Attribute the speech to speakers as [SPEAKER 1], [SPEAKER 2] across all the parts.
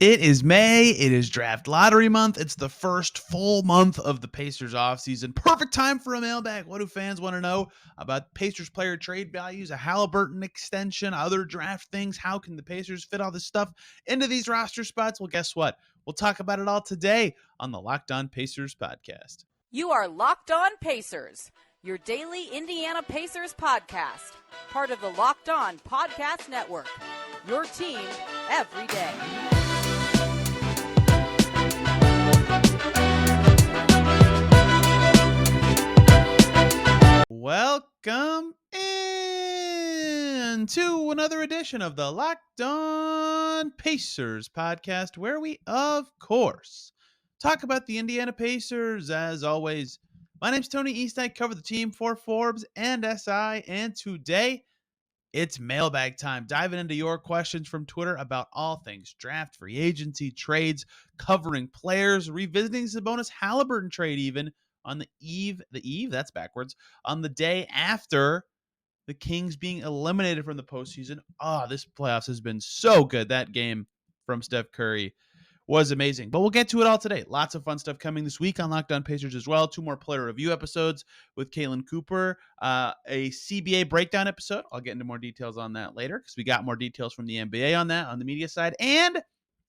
[SPEAKER 1] It is May. It is draft lottery month. It's the first full month of the Pacers offseason. Perfect time for a mailbag. What do fans want to know about Pacers player trade values, a Halliburton extension, other draft things? How can the Pacers fit all this stuff into these roster spots? Well, guess what? We'll talk about it all today on the Locked On Pacers podcast.
[SPEAKER 2] You are Locked On Pacers, your daily Indiana Pacers podcast, part of the Locked On Podcast Network, your team every day.
[SPEAKER 1] Welcome in to another edition of the Locked On Pacers podcast, where we, of course, talk about the Indiana Pacers. As always, my name's Tony East. I cover the team for Forbes and SI, and today it's mailbag time, diving into your questions from Twitter about all things draft, free agency, trades, covering players, revisiting Sabonis Halliburton trade even on that's backwards, on the day after the Kings being eliminated from the postseason. This playoffs has been so good. That game from Steph Curry was amazing. But we'll get to it all today. Lots of fun stuff coming this week on Locked On Pacers as well. 2 more player review episodes with Kalen Cooper, a CBA breakdown episode. I'll get into more details on that later because we got more details from the NBA on that on the media side. And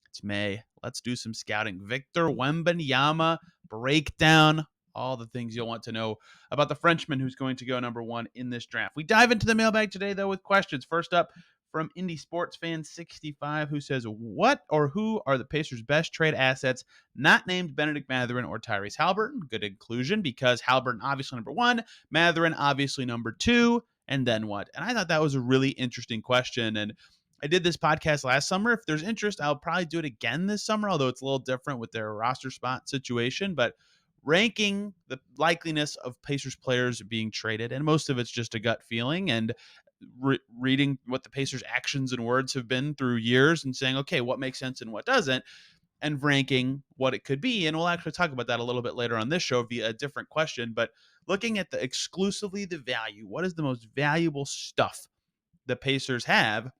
[SPEAKER 1] it's May. Let's do some scouting. Victor Wembanyama breakdown. All the things you'll want to know about the Frenchman who's going to go number 1 in this draft. We dive into the mailbag today, though, with questions. First up, from Indie Sports Fan 65, who says, what or who are the Pacers' best trade assets not named Benedict Mathurin or Tyrese Halliburton? Good inclusion, because Halliburton obviously number 1, Mathurin obviously number 2, and then what? And I thought that was a really interesting question, and I did this podcast last summer. If there's interest, I'll probably do it again this summer, although it's a little different with their roster spot situation, but ranking the likeliness of Pacers players being traded, and most of it's just a gut feeling, and reading what the Pacers' actions and words have been through years and saying, okay, what makes sense and what doesn't, and ranking what it could be. And we'll actually talk about that a little bit later on this show via a different question. But looking at exclusively the value, what is the most valuable stuff the Pacers have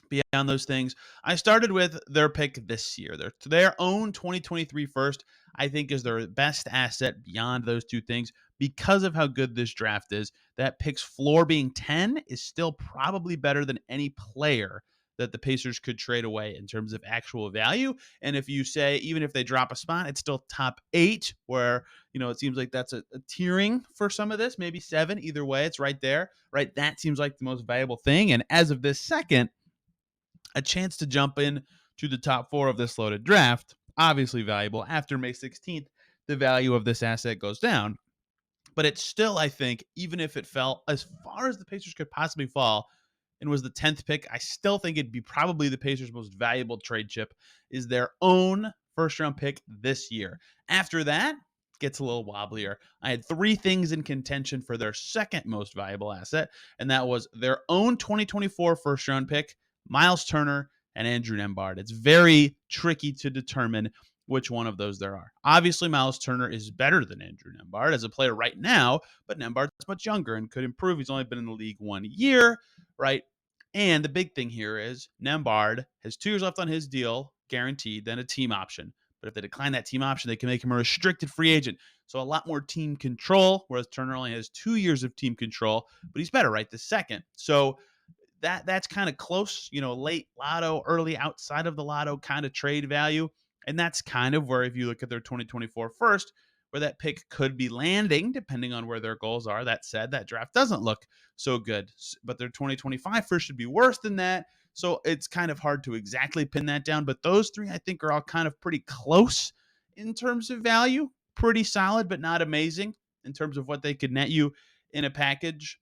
[SPEAKER 1] beyond those things? I started with their pick this year. Their own 2023 first, I think, is their best asset beyond those two things because of how good this draft is. That pick's floor being 10 is still probably better than any player that the Pacers could trade away in terms of actual value. And if you say, even if they drop a spot, it's still top 8, where, it seems like that's a tiering for some of this, maybe 7. Either way, it's right there, right? That seems like the most valuable thing. And as of this second, a chance to jump in to the top 4 of this loaded draft, obviously valuable. After May 16th, the value of this asset goes down. But it's still, I think, even if it fell as far as the Pacers could possibly fall and was the 10th pick, I still think it'd be probably the Pacers' most valuable trade chip is their own first-round pick this year. After that, it gets a little wobblier. I had 3 things in contention for their second most valuable asset, and that was their own 2024 first-round pick, Miles Turner, and Andrew Nembhard. It's very tricky to determine which one of those there are. Obviously, Miles Turner is better than Andrew Nembhard as a player right now, but Nembhard's much younger and could improve. He's only been in the league 1 year, right? And the big thing here is Nembhard has 2 years left on his deal, guaranteed, then a team option. But if they decline that team option, they can make him a restricted free agent. So a lot more team control, whereas Turner only has 2 years of team control, but he's better right this second. So that's kind of close, late lotto, early outside of the lotto kind of trade value. And that's kind of where, if you look at their 2024 first, where that pick could be landing, depending on where their goals are. That said, that draft doesn't look so good, but their 2025 first should be worse than that. So it's kind of hard to exactly pin that down. But those 3, I think, are all kind of pretty close in terms of value. Pretty solid, but not amazing in terms of what they could net you in a package.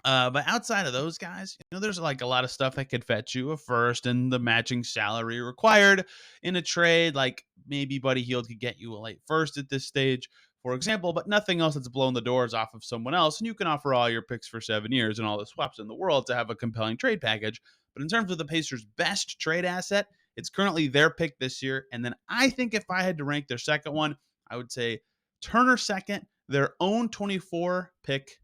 [SPEAKER 1] But outside of those guys, there's like a lot of stuff that could fetch you a first and the matching salary required in a trade. Like maybe Buddy Hield could get you a late first at this stage, for example, but nothing else that's blown the doors off of someone else. And you can offer all your picks for 7 years and all the swaps in the world to have a compelling trade package. But in terms of the Pacers' best trade asset, it's currently their pick this year. And then I think if I had to rank their second one, I would say Turner second, their own 24 pick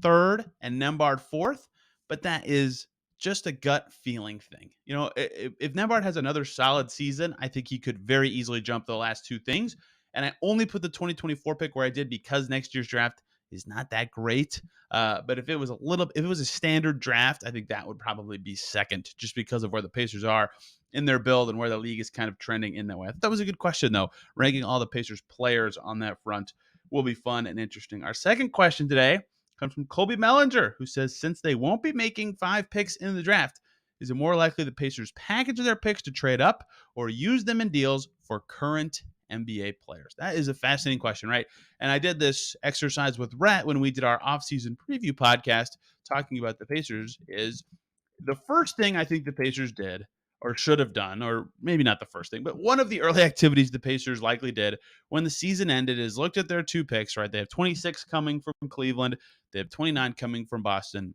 [SPEAKER 1] third, and Nembhard fourth, but that is just a gut feeling thing. If Nembhard has another solid season, I think he could very easily jump the last two things. And I only put the 2024 pick where I did because next year's draft is not that great. But if it was a standard draft, I think that would probably be second, just because of where the Pacers are in their build and where the league is kind of trending in that way. I thought that was a good question, though. Ranking all the Pacers players on that front will be fun and interesting. Our second question today comes from Colby Mellinger, who says, since they won't be making 5 picks in the draft, is it more likely the Pacers package their picks to trade up or use them in deals for current NBA players? That is a fascinating question, right? And I did this exercise with Rhett when we did our offseason preview podcast talking about the Pacers. Is the first thing I think the Pacers did or should have done, or maybe not the first thing, but one of the early activities the Pacers likely did when the season ended is looked at their 2 picks, right? They have 26 coming from Cleveland, they have 29 coming from Boston.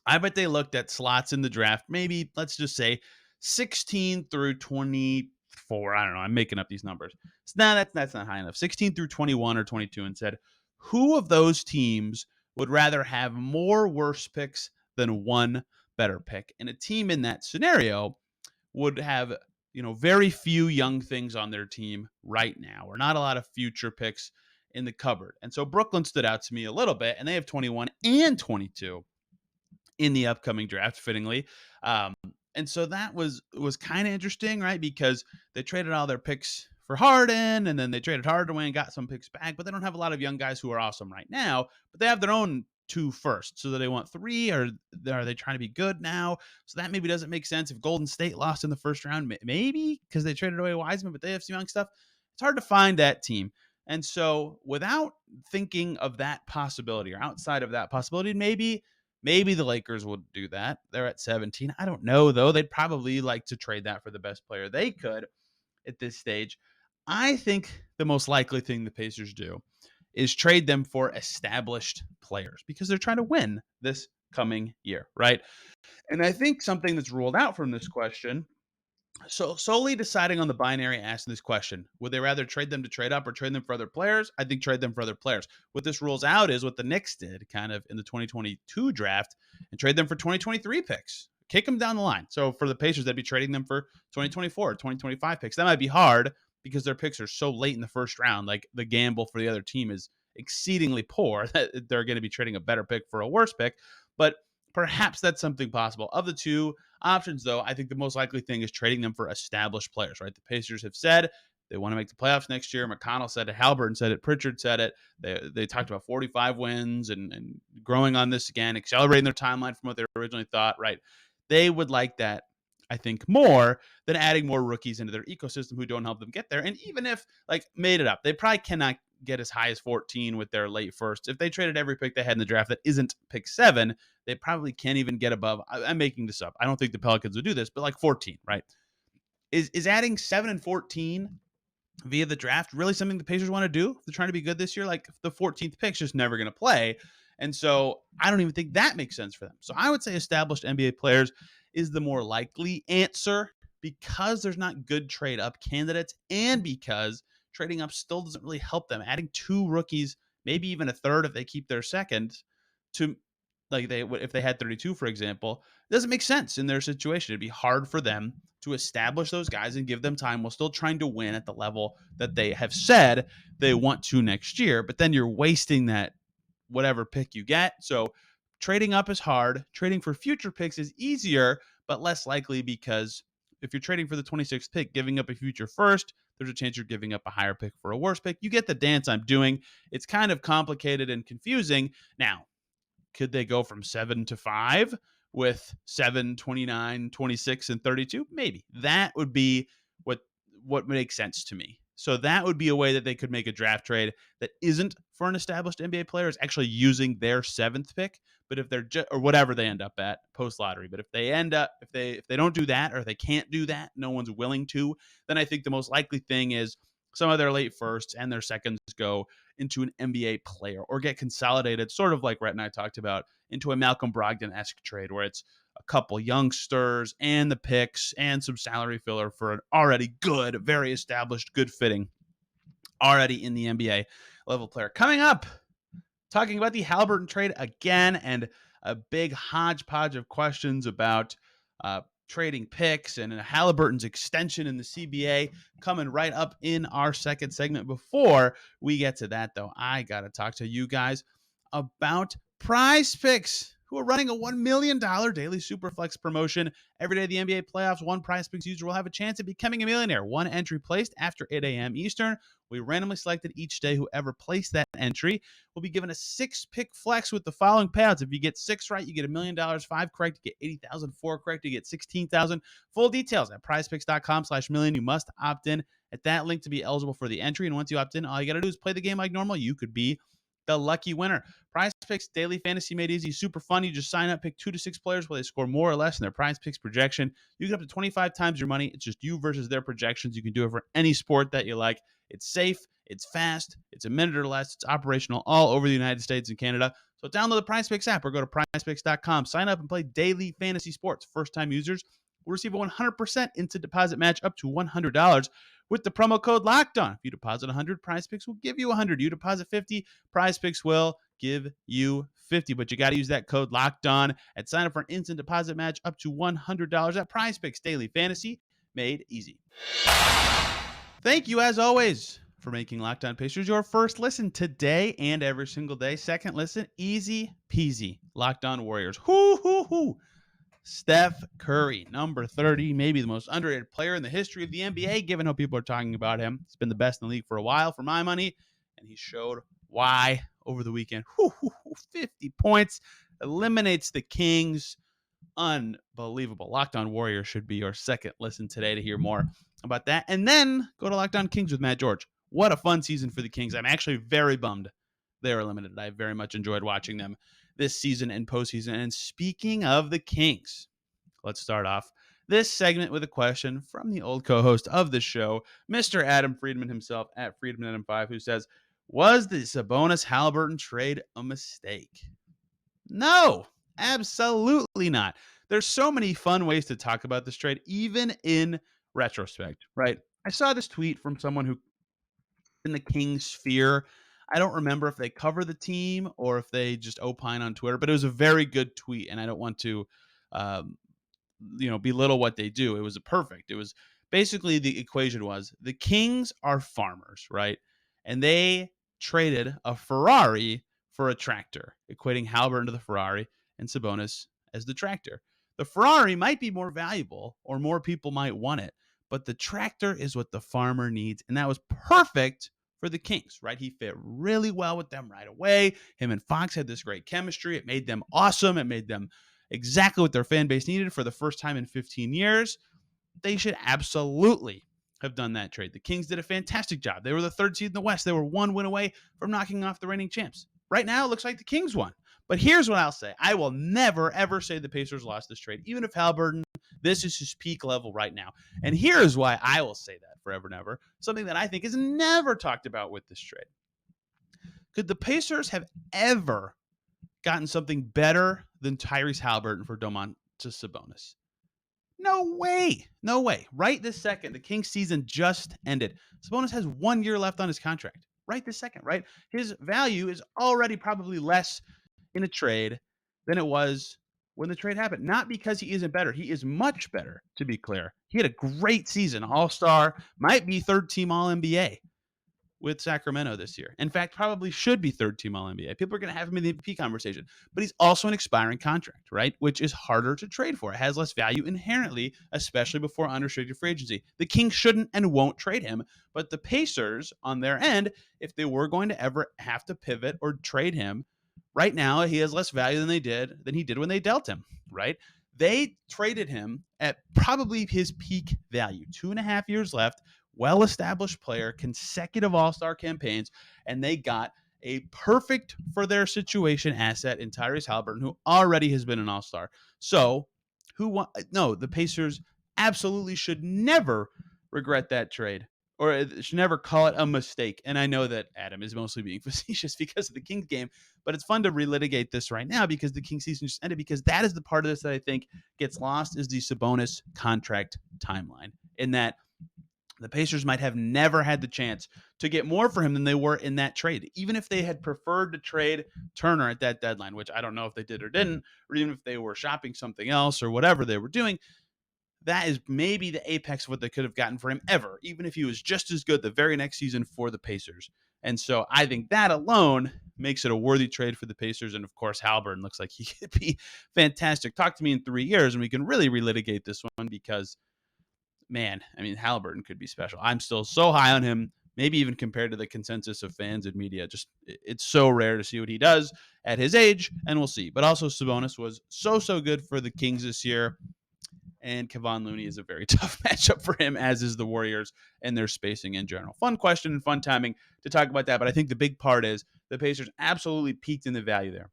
[SPEAKER 1] I bet they looked at slots in the draft, maybe let's just say 16 through 24. I don't know. I'm making up these numbers. So, that's not high enough. 16 through 21 or 22, and said, who of those teams would rather have more worse picks than one better pick? And a team in that scenario would have, very few young things on their team right now, or not a lot of future picks in the cupboard. And so Brooklyn stood out to me a little bit, and they have 21 and 22 in the upcoming draft, fittingly. And so that was kind of interesting, right? Because they traded all their picks for Harden, and then they traded Harden away and got some picks back, but they don't have a lot of young guys who are awesome right now. But they have their own 2 first. So do they want 3, or are they trying to be good now? So that maybe doesn't make sense. If Golden State lost in the first round, maybe because they traded away Wiseman, but they have some young stuff. It's hard to find that team. And so without thinking of that possibility, or outside of that possibility, maybe the Lakers would do that. They're at 17. I don't know, though. They'd probably like to trade that for the best player they could at this stage. I think the most likely thing the Pacers do is trade them for established players, because they're trying to win this coming year, right? And I think something that's ruled out from this question, so solely deciding on the binary asking this question, would they rather trade them to trade up or trade them for other players? I think trade them for other players. What this rules out is what the Knicks did kind of in the 2022 draft, and trade them for 2023 picks. Kick them down the line. So for the Pacers, they'd be trading them for 2024, 2025 picks. That might be hard because their picks are so late in the first round. Like, the gamble for the other team is exceedingly poor that they're going to be trading a better pick for a worse pick. But perhaps that's something possible. Of the 2 options, though, I think the most likely thing is trading them for established players, right? The Pacers have said they want to make the playoffs next year. McConnell said it. Halliburton said it. Pritchard said it. They talked about 45 wins and growing on this again, accelerating their timeline from what they originally thought, right? They would like that, I think, more than adding more rookies into their ecosystem who don't help them get there. And even if, made it up, they probably cannot get as high as 14 with their late first. If they traded every pick they had in the draft that isn't pick 7, they probably can't even get above. I'm making this up. I don't think the Pelicans would do this, but 14, right? Is adding 7 and 14 via the draft really something the Pacers want to do if they're trying to be good this year? The 14th pick's just never going to play. And so I don't even think that makes sense for them. So I would say established NBA players is the more likely answer, because there's not good trade up candidates, and because trading up still doesn't really help them. Adding 2 rookies, maybe even a third if they keep their second, to if they had 32, for example, it doesn't make sense in their situation. It'd be hard for them to establish those guys and give them time while still trying to win at the level that they have said they want to next year. But then you're wasting that whatever pick you get. So trading up is hard. Trading for future picks is easier, but less likely, because if you're trading for the 26th pick, giving up a future first, there's a chance you're giving up a higher pick for a worse pick. You get the dance I'm doing. It's kind of complicated and confusing. Now, could they go from 7 to 5 with 7, 29, 26, and 32? Maybe. That would be what makes sense to me. So that would be a way that they could make a draft trade that isn't for an established NBA player, is actually using their 7th pick. But if they're or whatever they end up at post lottery, but if they don't do that, or if they can't do that, no one's willing to, then I think the most likely thing is some of their late firsts and their seconds go into an NBA player, or get consolidated, sort of like Rhett and I talked about, into a Malcolm Brogdon-esque trade where it's a couple youngsters and the picks and some salary filler for an already good, very established, good fitting, already in the NBA level player. Coming up, talking about the Halliburton trade again, and a big hodgepodge of questions about trading picks and Halliburton's extension in the CBA coming right up in our second segment. Before we get to that, though, I got to talk to you guys about PrizePicks, who are running a $1 million daily Superflex promotion. Every day of the NBA playoffs, one PrizePicks user will have a chance at becoming a millionaire. One entry placed after 8 a.m. Eastern. We randomly selected each day. Whoever placed that entry will be given a 6-pick flex with the following payouts. If you get 6 right, you get $1 million. 5 correct, you get 80,000. 4 correct, you get 16,000. Full details at prizepicks.com/million. You must opt in at that link to be eligible for the entry. And once you opt in, all you got to do is play the game like normal. You could be the lucky winner. PrizePicks daily fantasy made easy, super fun. You just sign up, pick 2 to 6 players where they score more or less in their PrizePicks projection. You get up to 25 times your money. It's just you versus their projections. You can do it for any sport that you like. It's safe, it's fast, it's a minute or less. It's operational all over the United States and Canada. So download the PrizePicks app or go to prizepicks.com. Sign up and play daily fantasy sports. First-time users will receive a 100% instant deposit match up to $100 with the promo code LOCKEDON. If you deposit 100, PrizePicks will give you 100. You deposit 50, PrizePicks will give you 50. But you got to use that code LOCKEDON and sign up for an instant deposit match up to $100 at PrizePicks Daily Fantasy made easy. Thank you, as always, for making Locked On Pacers your first listen today and every single day. Second listen, easy peasy. Locked On Warriors. Hoo. Steph Curry, number 30, maybe the most underrated player in the history of the NBA, given how people are talking about him. He's been the best in the league for a while, for my money, and he showed why over the weekend. 50 points, eliminates the Kings. Unbelievable. Locked On Warriors should be your second listen today to hear more about that. And then go to Locked On Kings with Matt George. What a fun season for the Kings. I'm actually very bummed they're eliminated. I very much enjoyed watching them this season and postseason. And speaking of the Kings, let's start off this segment with a question from the old co-host of the show, Mr. Adam Friedman himself at Friedman5, who says, was the Sabonis Halliburton trade a mistake? No, absolutely not. There's so many fun ways to talk about this trade, even in retrospect, right? I saw this tweet from someone who in the Kings sphere. I don't remember if they cover the team or if they just opine on Twitter, but it was a very good tweet, and I don't want to um, belittle what they do. It was perfect. It was basically, the equation was the Kings are farmers, right? And they traded a Ferrari for a tractor, equating Halliburton to the Ferrari and Sabonis as the tractor. The Ferrari might be more valuable or more people might want it, but the tractor is what the farmer needs. And that was perfect for the Kings, right? He fit really well with them right away. Him and Fox had this great chemistry. It made them awesome. It made them exactly what their fan base needed for the first time in 15 years. They should absolutely have done that trade. The Kings did a fantastic job. They were the 3rd seed in the West. They were 1 win away from knocking off the reigning champs. Right now, it looks like the Kings won. But here's what I'll say. I will never, ever say the Pacers lost this trade, even if Halliburton, this is his peak level right now. And here's why I will say that forever and ever, something that I think is never talked about with this trade. Could the Pacers have ever gotten something better than Tyrese Halliburton for Domantas Sabonis? No way. No way. Right this second, the Kings season just ended. Sabonis has 1 year left on his contract. Right this second, right? His value is already probably less in a trade than it was when the trade happened. Not because he isn't better. He is much better, to be clear. He had a great season, all-star, might be 3rd-team All-NBA with Sacramento this year. In fact, probably should be 3rd-team All-NBA. People are going to have him in the MVP conversation. But he's also an expiring contract, right? Which is harder to trade for. It has less value inherently, especially before unrestricted free agency. The Kings shouldn't and won't trade him. But the Pacers, on their end, if they were going to ever have to pivot or trade him, right now he has less value than he did when they dealt him, right? They traded him at probably his peak value. 2.5 years left. Well-established player, consecutive all-star campaigns, and they got a perfect for their situation asset in Tyrese Halliburton, who already has been an all-star. So, the Pacers absolutely should never regret that trade, or should never call it a mistake. And I know that Adam is mostly being facetious because of the Kings game, but it's fun to relitigate this right now because the Kings season just ended, because that is the part of this that I think gets lost, is the Sabonis contract timeline, in that the Pacers might have never had the chance to get more for him than they were in that trade. Even if they had preferred to trade Turner at that deadline, which I don't know if they did or didn't, or even if they were shopping something else or whatever they were doing, that is maybe the apex of what they could have gotten for him ever, even if he was just as good the very next season for the Pacers. And so I think that alone makes it a worthy trade for the Pacers. And of course, Halliburton looks like he could be fantastic. Talk to me in 3 years and we can really relitigate this one because, man, I mean, Halliburton could be special. I'm still so high on him, maybe even compared to the consensus of fans and media. Just it's so rare to see what he does at his age, and we'll see. But also, Sabonis was so good for the Kings this year. And Kevon Looney is a very tough matchup for him, as is the Warriors and their spacing in general. Fun question and fun timing to talk about that. But I think the big part is the Pacers absolutely peaked in the value there.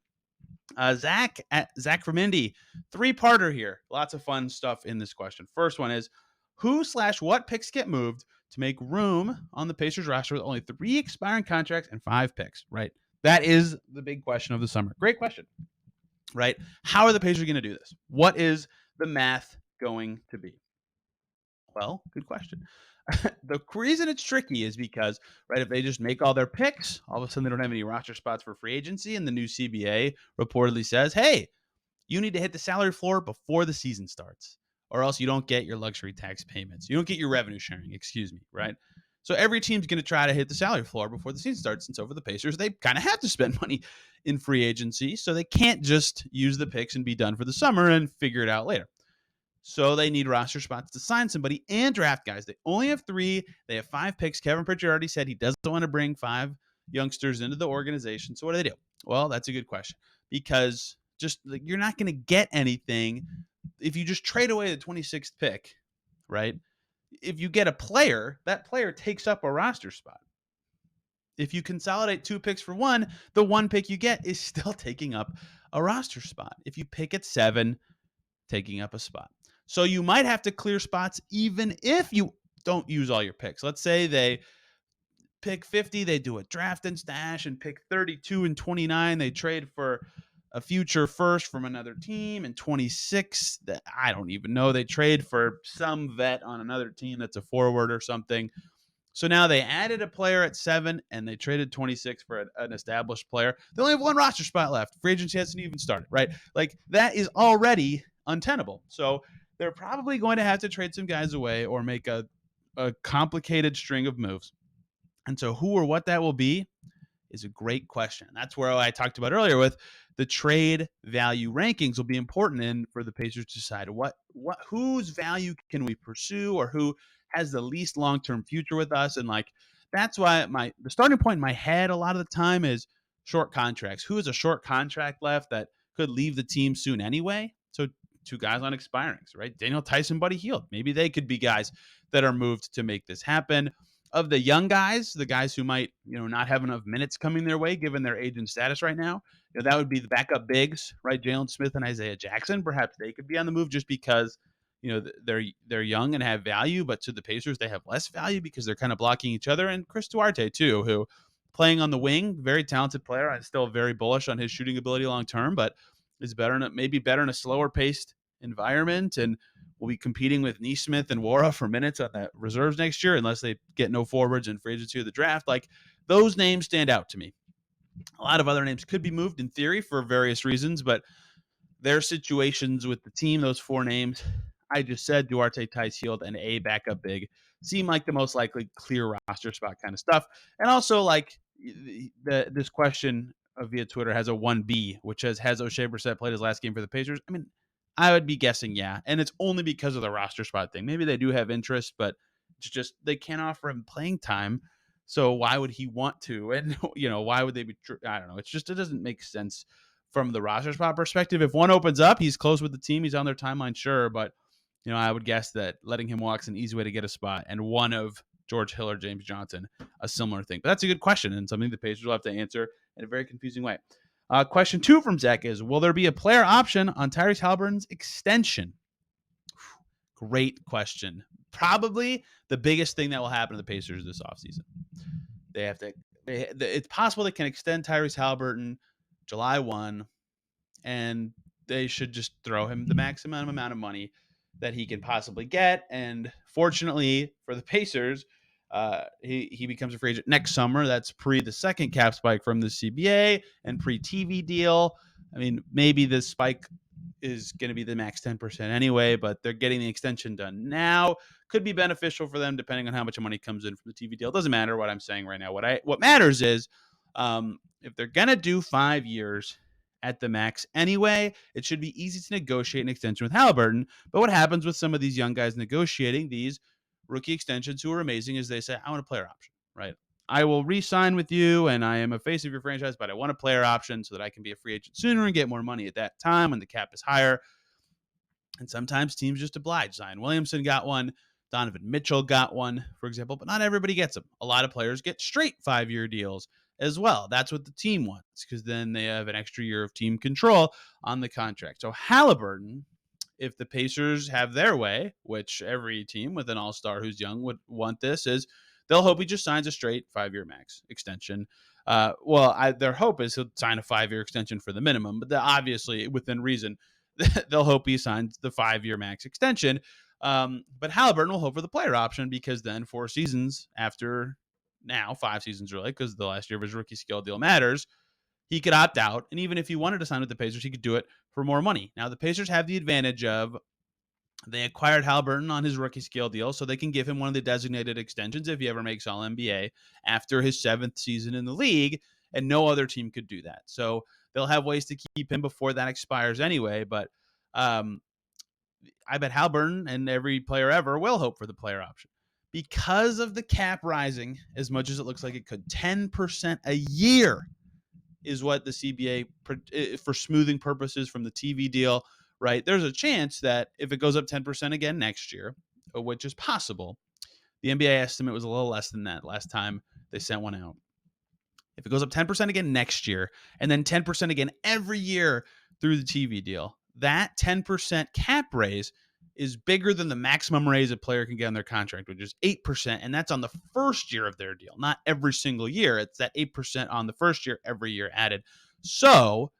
[SPEAKER 1] Zach from Indy, 3-parter here. Lots of fun stuff in this question. First one is who/what picks get moved to make room on the Pacers roster with only 3 expiring contracts and 5 picks, right? That is the big question of the summer. Great question, right? How are the Pacers going to do this? What is the math going to be? Well, good question. The reason it's tricky is because, right, if they just make all their picks, all of a sudden they don't have any roster spots for free agency, and the new CBA reportedly says, hey, you need to hit the salary floor before the season starts, or else you don't get your luxury tax payments. You don't get your revenue sharing, excuse me, right? So every team's going to try to hit the salary floor before the season starts. And so for the Pacers, they kind of have to spend money in free agency. So they can't just use the picks and be done for the summer and figure it out later. So they need roster spots to sign somebody and draft guys. They only have 3. They have 5 picks. Kevin Pritchard already said he doesn't want to bring 5 youngsters into the organization. So what do they do? Well, that's a good question because just like, you're not going to get anything if you just trade away the 26th pick, right? If you get a player, that player takes up a roster spot. If you consolidate 2 picks for 1, the 1 pick you get is still taking up a roster spot. If you pick at 7, taking up a spot. So you might have to clear spots even if you don't use all your picks. Let's say they pick 50, they do a draft and stash, and pick 32 and 29. They trade for a future first from another team, and 26, I don't even know. They trade for some vet on another team that's a forward or something. So now they added a player at 7 and they traded 26 for an established player. They only have 1 roster spot left. Free agency hasn't even started, right? Like that is already untenable. So they're probably going to have to trade some guys away or make a complicated string of moves. And so who or what that will be is a great question. That's where I talked about earlier with the trade value rankings will be important in for the Pacers to decide what whose value can we pursue or who has the least long-term future with us. And like that's why the starting point in my head a lot of the time is short contracts. Who has a short contract left that could leave the team soon anyway? So 2 guys on expirings, right? Daniel Tyson, Buddy Hield. Maybe they could be guys that are moved to make this happen. Of the young guys, the guys who might, not have enough minutes coming their way given their age and status right now, that would be the backup bigs, right? Jalen Smith and Isaiah Jackson. Perhaps they could be on the move just because, they're young and have value, but to the Pacers they have less value because they're kind of blocking each other. And Chris Duarte too, who playing on the wing, very talented player. I'm still very bullish on his shooting ability long term, but is maybe better in a slower paced environment and will be competing with Neesmith and Wara for minutes on the reserves next year unless they get no forwards in free agency or the draft. Like those names stand out to me. A lot of other names could be moved in theory for various reasons, but their situations with the team, those 4 names I just said, Duarte, Tice, Hield, and a backup big, seem like the most likely clear roster spot kind of stuff. And also like this question via Twitter has a 1B, which says, has O'Shea Brissett played his last game for the Pacers? I mean, I would be guessing yeah. And it's only because of the roster spot thing. Maybe they do have interest, but it's just they can't offer him playing time. So why would he want to? And, why would they be? I don't know. It doesn't make sense from the roster spot perspective. If one opens up, he's close with the team. He's on their timeline, sure. But, I would guess that letting him walk is an easy way to get a spot. And one of George Hill or James Johnson, a similar thing. But that's a good question and something the Pacers will have to answer in a very confusing way. Question 2 from Zach is, will there be a player option on Tyrese Halliburton's extension? Great question. Probably the biggest thing that will happen to the Pacers this offseason. It's possible they can extend Tyrese Halliburton July 1, and they should just throw him the maximum amount of money that he can possibly get. And fortunately for the Pacers, he becomes a free agent next summer. That's pre the second cap spike from the CBA and pre TV deal. I mean, maybe the spike is going to be the max 10% anyway, but they're getting the extension done now. Could be beneficial for them depending on how much money comes in from the TV deal. Doesn't matter what I'm saying right now. What matters is if they're going to do 5 years at the max anyway, it should be easy to negotiate an extension with Halliburton. But what happens with some of these young guys negotiating these rookie extensions who are amazing is they say, I want a player option, right? I will re-sign with you, and I am a face of your franchise, but I want a player option so that I can be a free agent sooner and get more money at that time when the cap is higher. And sometimes teams just oblige. Zion Williamson got one. Donovan Mitchell got one, for example, but not everybody gets them. A lot of players get straight 5-year deals as well. That's what the team wants because then they have an extra year of team control on the contract. So Halliburton, if the Pacers have their way, which every team with an all-star who's young would want this, is they'll hope he just signs a straight 5-year max extension. Their hope is he'll sign a 5-year extension for the minimum, but obviously within reason, they'll hope he signs the 5-year max extension. But Halliburton will hope for the player option because then 4 seasons after now, 5 seasons really, because the last year of his rookie scale deal matters, he could opt out. And even if he wanted to sign with the Pacers, he could do it for more money. Now, the Pacers have the advantage of they acquired Halliburton on his rookie scale deal, so they can give him one of the designated extensions if he ever makes All-NBA after his 7th season in the league, and no other team could do that. So they'll have ways to keep him before that expires anyway, but I bet Halliburton and every player ever will hope for the player option. Because of the cap rising as much as it looks like it could, 10% a year is what the CBA, for smoothing purposes from the TV deal, right? There's a chance that if it goes up 10% again next year, which is possible, the NBA estimate was a little less than that last time they sent one out. If it goes up 10% again next year, and then 10% again every year through the TV deal, that 10% cap raise is bigger than the maximum raise a player can get on their contract, which is 8%. And that's on the first year of their deal, not every single year. It's that 8% on the first year, every year added. So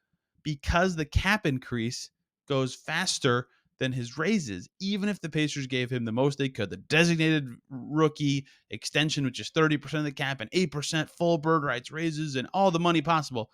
[SPEAKER 1] because the cap increase goes faster than his raises, even if the Pacers gave him the most they could, the designated rookie extension, which is 30% of the cap and 8% full bird rights raises and all the money possible,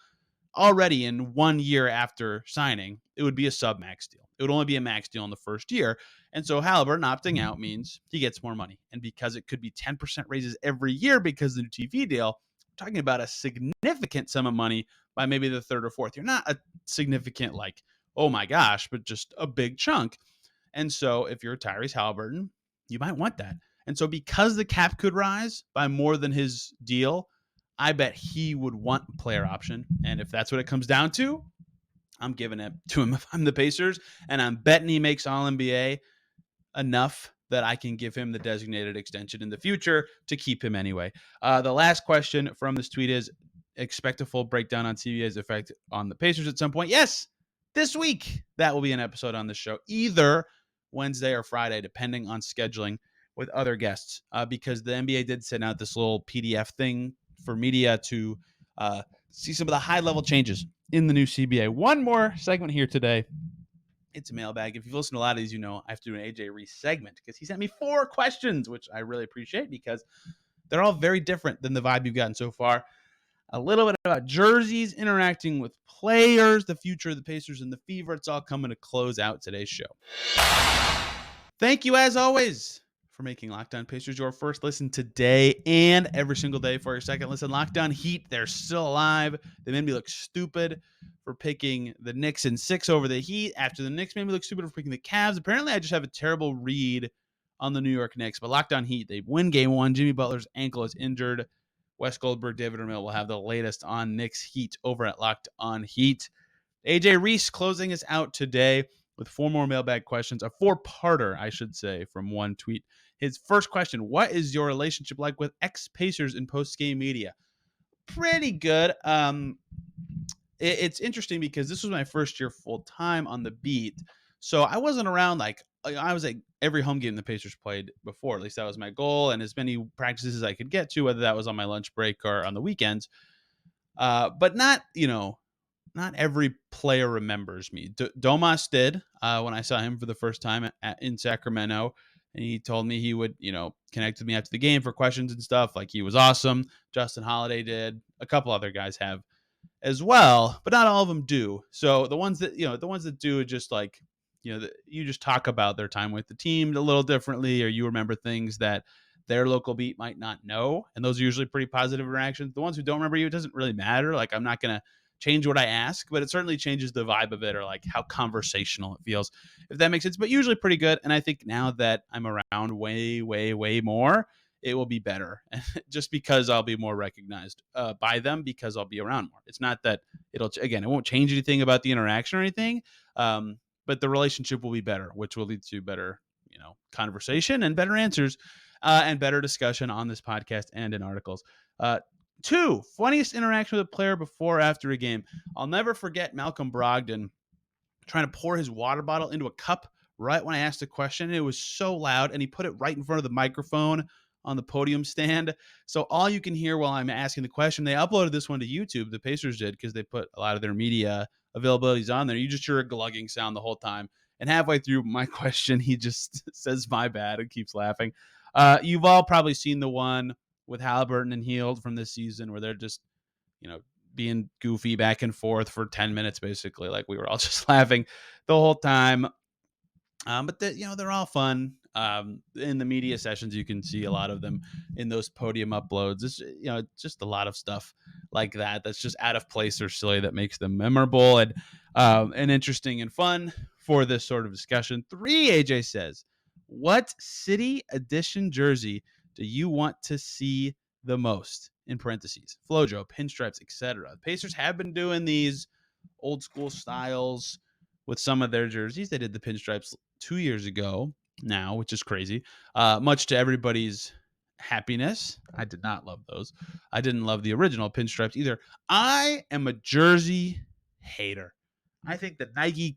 [SPEAKER 1] already in 1 year after signing, it would be a sub-max deal. It would only be a max deal in the first year. And so Halliburton opting out means he gets more money. And because it could be 10% raises every year because of the new TV deal, we're talking about a significant sum of money by maybe the third or fourth year. Not a significant, like, oh my gosh, but just a big chunk. And so if you're Tyrese Halliburton, you might want that. And so because the cap could rise by more than his deal, I bet he would want player option. And if that's what it comes down to, I'm giving it to him if I'm the Pacers. And I'm betting he makes All-NBA enough that I can give him the designated extension in the future to keep him anyway. The last question from this tweet is, expect a full breakdown on CBA's effect on the Pacers at some point. Yes, this week. That will be an episode on the show, either Wednesday or Friday, depending on scheduling with other guests, because the NBA did send out this little PDF thing for media to see some of the high-level changes in the new CBA. One more segment here today. It's a mailbag. If you've listened to a lot of these, you know I have to do an AJ Reese segment because he sent me 4 questions, which I really appreciate because they're all very different than the vibe you've gotten so far. A little bit about jerseys, interacting with players, the future of the Pacers, and the Fever. It's all coming to close out today's show. Thank you, as always, for making Locked On Pacers your first listen today and every single day for your second listen. Locked On Heat, they're still alive. They made me look stupid for picking the Knicks in 6 over the Heat after the Knicks made me look stupid for picking the Cavs. Apparently, I just have a terrible read on the New York Knicks, but Locked On Heat, they win game 1. Jimmy Butler's ankle is injured. Wes Goldberg, David Ramil will have the latest on Knicks Heat over at Locked On Heat. AJ Reese closing us out today with 4 more mailbag questions, a 4-parter, I should say, from one tweet. His first question, what is your relationship like with ex-Pacers in post-game media? Pretty good. It's interesting because this was my first year full-time on the beat, so I wasn't around I was at every home game the Pacers played before. At least that was my goal, and as many practices as I could get to, whether that was on my lunch break or on the weekends. But not, not every player remembers me. Domas did when I saw him for the first time in Sacramento, and he told me he would, connect with me after the game for questions and stuff. Like he was awesome. Justin Holiday did. A couple other guys have as well, but not all of them do. So the ones that do, just like, you just talk about their time with the team a little differently, or you remember things that their local beat might not know, and those are usually pretty positive interactions. The ones who don't remember you, it doesn't really matter. Like, I'm not gonna change what I ask, but it certainly changes the vibe of it, or like how conversational it feels, if that makes sense. But usually pretty good. And I think now that I'm around way, way, way more, it will be better just because I'll be more recognized by them because I'll be around more. It's not that it won't change anything about the interaction or anything, but the relationship will be better, which will lead to better, conversation and better answers and better discussion on this podcast and in articles. Two, funniest interaction with a player before or after a game. I'll never forget Malcolm Brogdon trying to pour his water bottle into a cup right when I asked a question. It was so loud, and he put it right in front of the microphone on the podium stand. So all you can hear while I'm asking the question, they uploaded this one to YouTube. The Pacers did, because they put a lot of their media availabilities on there. You just hear a glugging sound the whole time. And halfway through my question, he just says, "My bad," and keeps laughing. You've all probably seen the one with Halliburton and Hield from this season where they're just, being goofy back and forth for 10 minutes, basically. Like, we were all just laughing the whole time. But they're all fun. In the media sessions, you can see a lot of them in those podium uploads. It's, just a lot of stuff like that that's just out of place or silly that makes them memorable and interesting and fun for this sort of discussion. 3, AJ says, what city edition jersey do you want to see the most? In parentheses, Flojo, pinstripes, etc. The Pacers have been doing these old school styles with some of their jerseys. They did the pinstripes 2 years ago now, which is crazy. Much to everybody's happiness. I did not love those. I didn't love the original pinstripes either. I am a jersey hater. I think the Nike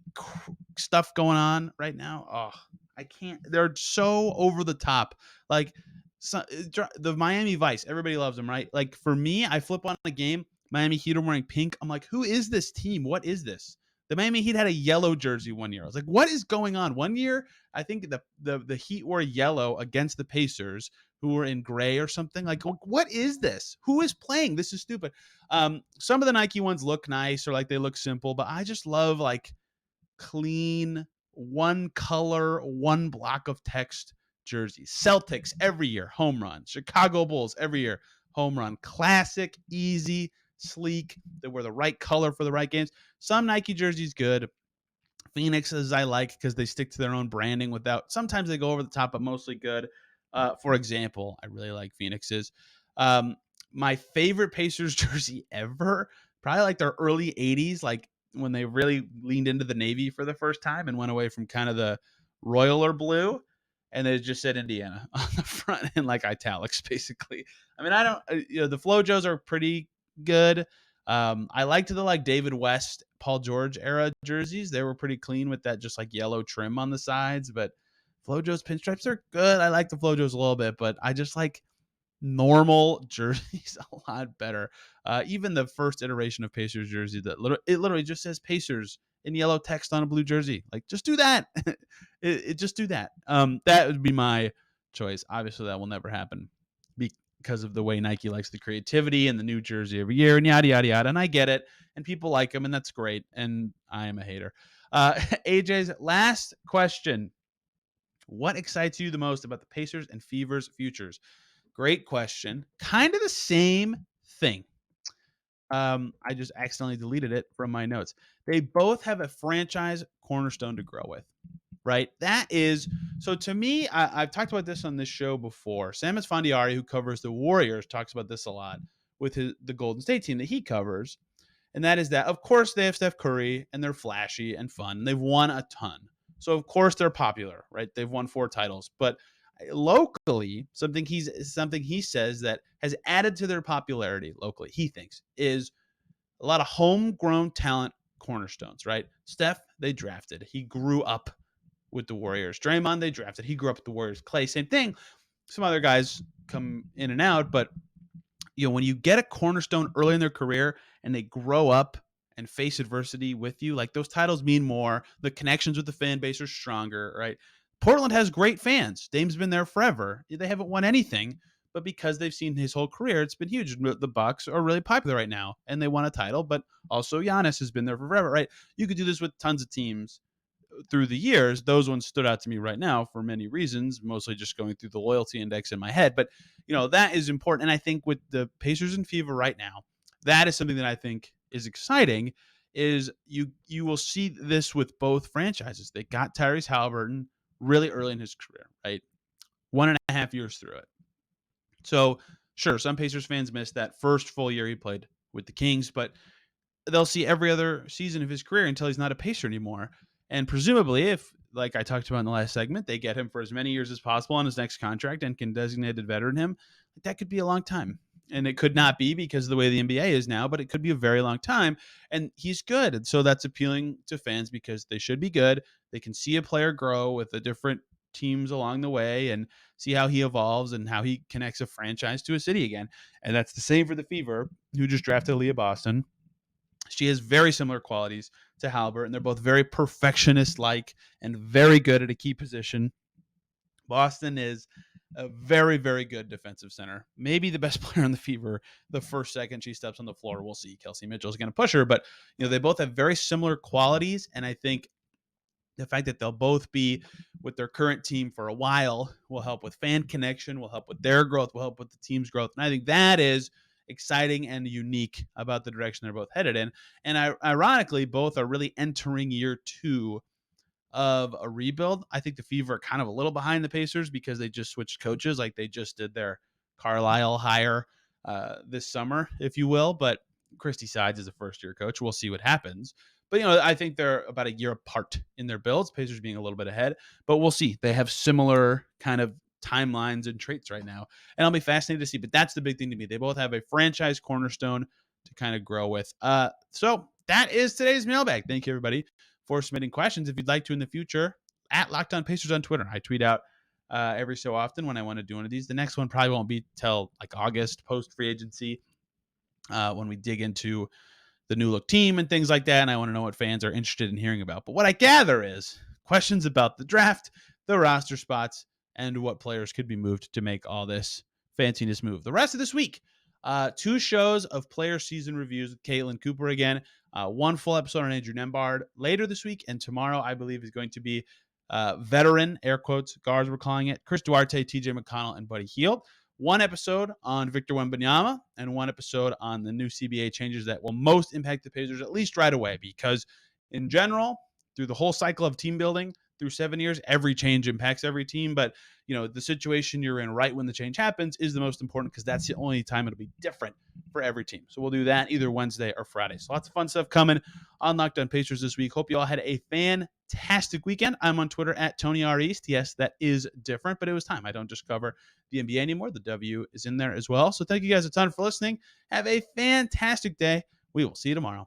[SPEAKER 1] stuff going on right now, I can't. They're so over the top. Like, the Miami Vice, everybody loves them, right? Like, for me, I flip on a game, Miami Heat are wearing pink. I'm like, who is this team? What is this? The Miami Heat had a yellow jersey one year. I was like, what is going on? One year, I think the Heat wore yellow against the Pacers, who were in gray or something. Like, what is this? Who is playing? This is stupid. Some of the Nike ones look nice, or like they look simple, but I just love like clean, one color, one block of text jerseys. Celtics every year, home run. Chicago Bulls every year, home run. Classic, easy, sleek. They wear the right color for the right games. Some Nike jerseys good. Phoenixes I like because they stick to their own branding without. Sometimes they go over the top, but mostly good. For example, I really like Phoenixes. My favorite Pacers jersey ever, probably like their early '80s, like when they really leaned into the navy for the first time and went away from kind of the royaler blue, and they just said Indiana on the front in like italics, basically. I mean, I don't, the Flojos are pretty good. I liked the like David West, Paul George era jerseys. They were pretty clean with that just like yellow trim on the sides. But Flojo's pinstripes are good. I like the Flojos a little bit, but I just like normal jerseys a lot better. Even the first iteration of Pacers jersey that it literally just says Pacers in yellow text on a blue jersey. Like, just do that. it just do that. That would be my choice. Obviously, that will never happen because of the way Nike likes the creativity and the new jersey every year and yada, yada, yada. And I get it. And people like them, and that's great. And I am a hater. AJ's last question. What excites you the most about the Pacers and Fever's futures? Great question. Kind of the same thing. I just accidentally deleted it from my notes. They both have a franchise cornerstone to grow with, right? That is, so to me, I've talked about this on this show before. Sam Esfandiari, who covers the Warriors, talks about this a lot with the Golden State team that he covers. And that is that, of course, they have Steph Curry, and they're flashy and fun. They've won a ton. So, of course, they're popular, right? They've won 4 titles. But locally, something he says that has added to their popularity locally, he thinks, is a lot of homegrown talent cornerstones, right? Steph, they drafted. He grew up with the Warriors. Draymond, they drafted. He grew up with the Warriors. Clay, same thing. Some other guys come in and out, but when you get a cornerstone early in their career and they grow up and face adversity with you, like those titles mean more. The connections with the fan base are stronger, right? Portland has great fans. Dame's been there forever. They haven't won anything, but because they've seen his whole career, it's been huge. The Bucks are really popular right now, and they won a title, but also Giannis has been there forever, right? You could do this with tons of teams through the years. Those ones stood out to me right now for many reasons, mostly just going through the loyalty index in my head. But, that is important. And I think with the Pacers and Fever right now, that is something that I think is exciting is you will see this with both franchises. They got Tyrese Halliburton really early in his career, right? 1.5 years through it. So sure, some Pacers fans missed that first full year he played with the Kings, but they'll see every other season of his career until he's not a Pacer anymore. And presumably, if, like I talked about in the last segment, they get him for as many years as possible on his next contract and can designate a veteran him, that could be a long time. And it could not be because of the way the NBA is now, but it could be a very long time. And he's good. And so that's appealing to fans because they should be good. They can see a player grow with the different teams along the way and see how he evolves and how he connects a franchise to a city again. And that's the same for the Fever, who just drafted Leah Boston. She has very similar qualities to Halliburton. They're both very perfectionist-like and very good at a key position. Boston is a very, very good defensive center. Maybe the best player on the Fever the first second she steps on the floor. We'll see. Kelsey Mitchell is going to push her, but they both have very similar qualities, and I think the fact that they'll both be with their current team for a while will help with fan connection, will help with their growth, will help with the team's growth. And I think that is exciting and unique about the direction they're both headed in. And ironically, both are really entering year 2 of a rebuild. I think the Fever are kind of a little behind the Pacers because they just switched coaches. Like they just did their Carlisle hire this summer, if you will. But Christy Sides is a first-year coach. We'll see what happens. But, I think they're about a year apart in their builds, Pacers being a little bit ahead. But we'll see. They have similar kind of timelines and traits right now. And I'll be fascinated to see. But that's the big thing to me. They both have a franchise cornerstone to kind of grow with. So that is today's mailbag. Thank you, everybody, for submitting questions. If you'd like to in the future, at Locked On Pacers on Twitter. I tweet out every so often when I want to do one of these. The next one probably won't be till like August, post free agency, when we dig into the new look team and things like that. And I want to know what fans are interested in hearing about. But what I gather is questions about the draft, the roster spots, and what players could be moved to make all this fanciness move. The rest of this week, 2 shows of player season reviews with Caitlin Cooper again. 1 full episode on Andrew Nembhard later this week. And tomorrow, I believe, is going to be veteran, air quotes, guards we're calling it, Chris Duarte, TJ McConnell, and Buddy Hield. 1 episode on Victor Wembanyama and 1 episode on the new CBA changes that will most impact the Pacers, at least right away, because in general, through the whole cycle of team building, through 7 years, every change impacts every team. But, the situation you're in right when the change happens is the most important because that's the only time it'll be different for every team. So we'll do that either Wednesday or Friday. So lots of fun stuff coming on Locked On Pacers this week. Hope you all had a fantastic weekend. I'm on Twitter at Tony R. East. Yes, that is different, but it was time. I don't just cover the NBA anymore. The W is in there as well. So thank you guys a ton for listening. Have a fantastic day. We will see you tomorrow.